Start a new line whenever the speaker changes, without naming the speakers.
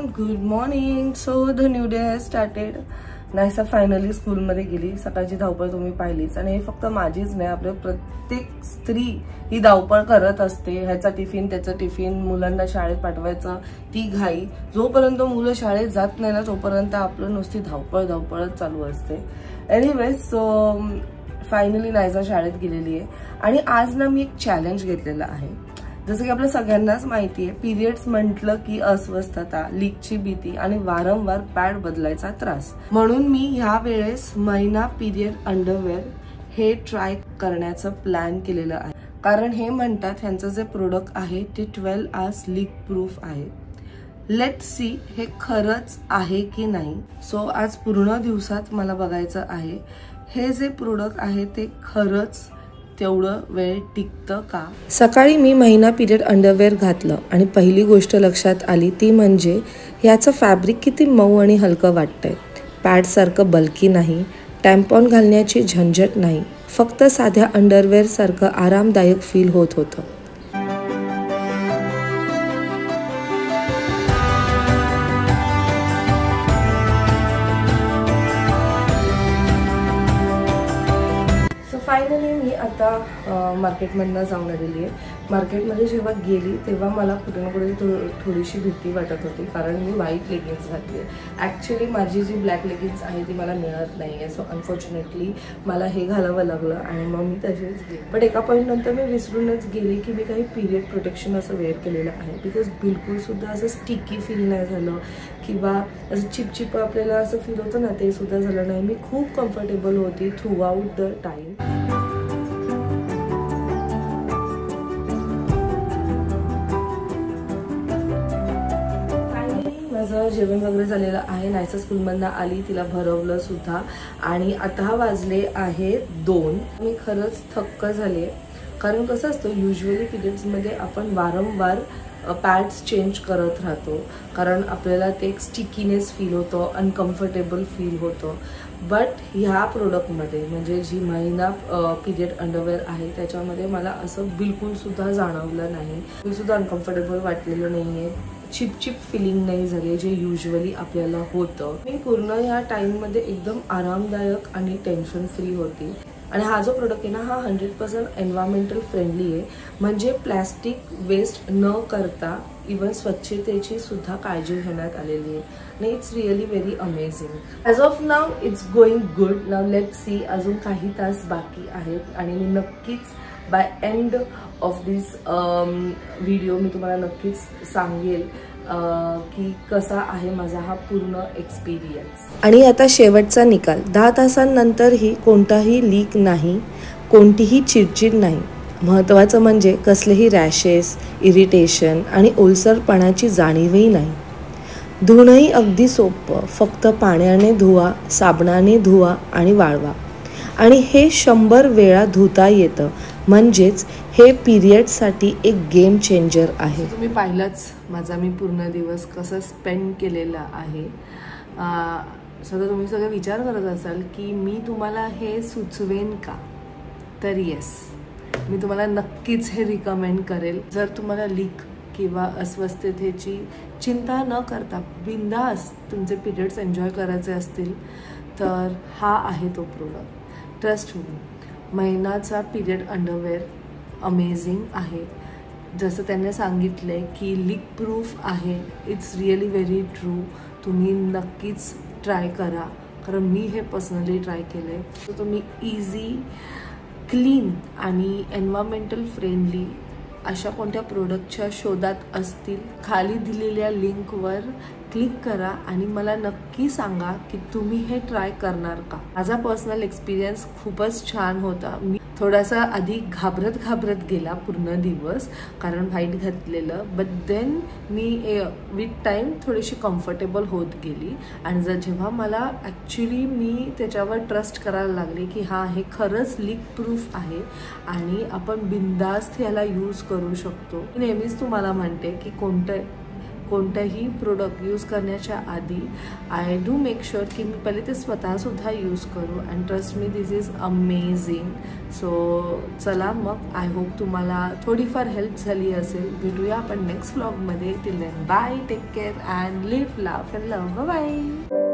Good morning. So the new day has started. Naysa finally स्कूलमध्ये गेली. सकाळची धावपळ तुम्ही पाहिलीच. आणि हे फक्त माझीच नाही, आपल्या प्रत्येक स्त्री ही धावपळ करत असते. ह्याचा टिफिन त्याचा टिफिन, मुलांना शाळेत पाठवायचं ती घाई. जोपर्यंत मुलं शाळेत जात नाही ना तोपर्यंत आपलं नुसती धावपळच चालू असते. एनिवेज, सो फायनली नायसा शाळेत गेलेली आहे. आणि आज ना मी एक चॅलेंज घेतलेला आहे. जसं की आपल्या सगळ्यांनाच माहिती आहे, पिरियड्स म्हटलं की अस्वस्थता, लीकची भीती आणि वारंवार पॅड बदलायचा त्रास. म्हणून मी ह्या वेळेस महिना पिरियड अंडरवेअर हे ट्राय करण्याचं प्लॅन केलेलं आहे. कारण हे म्हणतात ह्यांचं जे प्रोडक्ट आहे ते 12 आवर्स लीक प्रूफ आहे. लेट सी हे खरंच आहे की नाही. सो आज पूर्ण दिवसात मला बघायचं आहे हे जे प्रोडक्ट आहे ते खरंच तेवढं वेळ टिकतं का. सकाळी मी महिना पिरियड अंडरवेअर घातलं आणि पहिली गोष्ट लक्षात आली ती म्हणजे याचं फॅब्रिक किती मऊ आणि हलकं वाटतंय. पॅडसारखं बल्की नाही, टॅम्पॉन घालण्याची झंझट नाही, फक्त साध्या अंडरवेअर सारखं आरामदायक फील होत होतं. फायनली मी आता मार्केटमधनं जाऊन आलेली आहे. मार्केटमध्ये जेव्हा गेली तेव्हा मला कुठे ना कुठे थोडीशी भीती वाटत होती, कारण मी व्हाईट लेगिन्स घातली आहे. ॲक्च्युली माझी जी ब्लॅक लेगिन्स आहे ती मला मिळत नाही आहे. सो अनफॉर्च्युनेटली मला हे घालावं लागलं आणि मग मी तसेच गेली. बट एका पॉईंट नंतर मी विसरूनच गेली की मी काही पिरियड प्रोटेक्शन असं वेअर केलेलं आहे. बिकॉज बिलकुलसुद्धा असं स्टिकी फील नाही झालं किंवा असं चिपचिप आपल्याला असं फील होतं ना, ते सुद्धा झालं नाही. मी खूप कम्फर्टेबल होती थ्रू आउट द टाईम. माझं जेवण वगैरे झालेलं आहे. नायसा स्कूलमधनं आली, तिला भरवलं सुद्धा आणि आता वाजले आहे 2. मी खरंच थक्क झाले. कारण कसं असतं, युजली पिरियड्समध्ये आपण वारंवार पॅड्स चेंज करत राहतो, कारण आपल्याला ते एक स्टिकीनेस फील होतं, अनकम्फर्टेबल फील होतं. बट ह्या प्रोडक्टमध्ये म्हणजे जी महिना पिरियड अंडरवेअर आहे त्याच्यामध्ये मला असं बिलकुलसुद्धा जाणवलं नाही. बिलकुलसुद्धा अनकम्फर्टेबल वाटलेलं नाही आहे. चिपचिप फिलिंग नाही झाली जे युजली आपल्याला होतं. मी पूर्ण ह्या टाईममध्ये एकदम आरामदायक आणि टेन्शन फ्री होती. आणि हा जो प्रोडक्ट आहे ना, हा 100% एन्व्हायरमेंटल फ्रेंडली आहे. म्हणजे प्लॅस्टिक वेस्ट न करता इवन स्वच्छतेची सुद्धा काळजी घेण्यात आलेली आहे. आणि it's really very amazing. As of now it's going good. Now let see. अजून काही तास बाकी आहेत आणि मी नक्कीच by end of this video मी तुम्हाला नक्कीच सांगेल की कसा आहे माझा हा पूर्ण एक्सपिरियन्स. आणि आता शेवटचा निकाल. 10 तासांनंतरही कोणताही लीक नाही, कोणतीही चिडचिड नाही. महत्त्वाचं म्हणजे कसलेही रॅशेस, इरिटेशन आणि ओलसरपणाची जाणीवही नाही. धुणंही अगदी सोपं. फक्त पाण्याने धुवा, साबणाने धुवा आणि वाळवा. आणि हे 100 वेळा धुता येतं. म्हणजेच हे पिरियडसाठी एक गेम चेंजर आहे. तुम्ही पाहिलंच माझा मी पूर्ण दिवस कसं स्पेंड केलेला आहे. सगळं तुम्ही सगळं विचार करत असाल की मी तुम्हाला हे सुचवेन का, तर येस, मी तुम्हाला नक्कीच हे रिकमेंड करेल. जर तुम्हाला लीक किंवा अस्वस्थतेची चिंता न करता बिंदास तुमचे पिरियड्स एन्जॉय करायचे असतील तर हा आहे तो प्रोडक्ट. Trust me. महिन्याचा पिरियड अंडरवेअर अमेझिंग आहे. जसं त्यांनी सांगितलंय की लीक प्रूफ आहे. It's really very true. तुम्ही नक्कीच ट्राय करा, कारण मी हे पर्सनली ट्राय केलं आहे. तर तुम्ही इझी, क्लीन आणि एन्व्हायरमेंटल फ्रेंडली अशा कोणत्या प्रोडक्टच्या शोधात असतील, खाली दिलेल्या लिंकवर क्लिक करा आणि मला नक्की सांगा की तुम्ही हे ट्राय करणार का. माझा पर्सनल एक्सपिरियन्स खूपच छान होता. मी थोडासा आधी घाबरत गेला पूर्ण दिवस, कारण व्हाईट घातलेलं. But than me with time थोडीशी कम्फर्टेबल होत गेली. आणि जेव्हा मला ॲक्च्युली मी त्याच्यावर ट्रस्ट करायला लागले की हां, हे खरंच लीक प्रूफ आहे आणि आपण बिंदास्त ह्याला यूज करू शकतो. नेहमीच तुम्हाला म्हणते की कोणताही प्रोडक्ट यूज करण्याच्या आधी आय डू मेक शुअर की मी पहिले ते स्वतःसुद्धा यूज करू. And trust me this is amazing. So चला मग, आय होप तुम्हाला थोडीफार हेल्प झाली असेल. भेटूया आपण नेक्स्ट व्लॉगमध्ये. Till then bye, take care and live, laugh and love. Bye.